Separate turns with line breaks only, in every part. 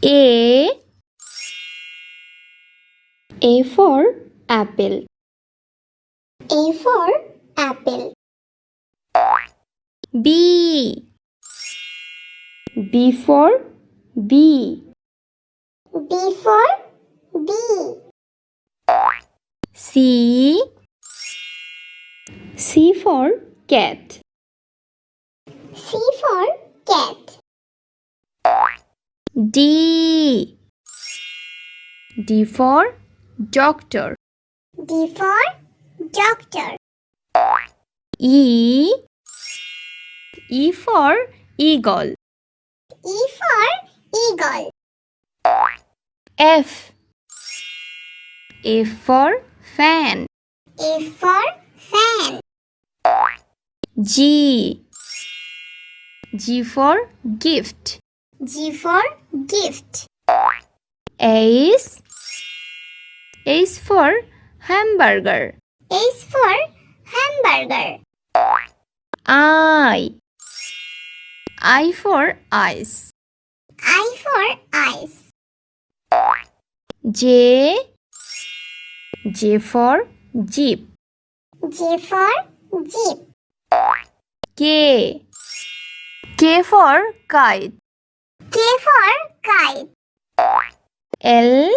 A for apple.
A for apple.
B for bee.
B for bee.
C for cat.
C for cat.
D for doctor.
D for doctor.
E for eagle.
E for eagle.
F for fan.
F for fan.
G for gift.
G for gift.
H for hamburger.
H for hamburger.
I for ice.
I for ice.
J for jeep.
J for jeep.
K for kite.
K for kite.
L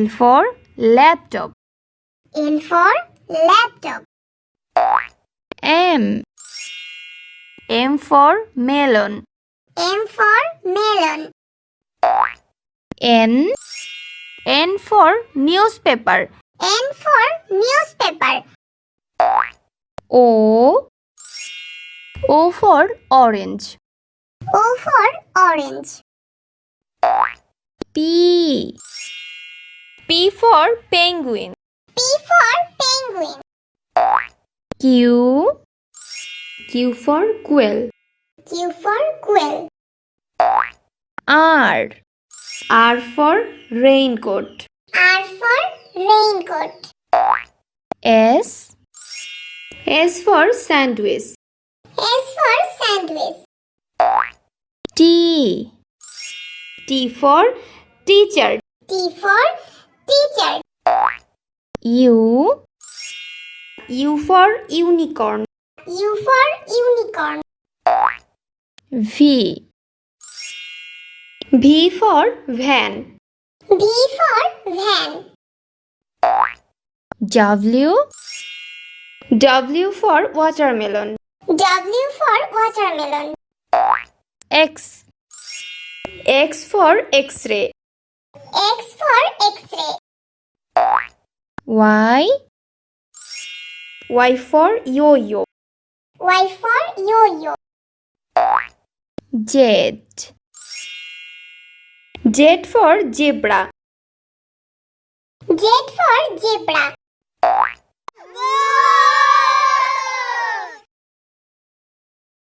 for laptop.
L for laptop.
M for melon.
M for melon.
N for newspaper.
N for newspaper.
O for orange.
O for orange.
P for penguin.
P for penguin.
Q for quail.
Q for quail.
R for raincoat.
R for raincoat.
S for sandwich.
S for sandwich.
T for teacher.
T for teacher.
U for unicorn.
U for unicorn.
V for van.
V for van.
W for watermelon.
W for watermelon.
X for X-ray.
X for X-ray.
Y for yo-yo.
Y for yo-yo.
Z for zebra.
Z for zebra.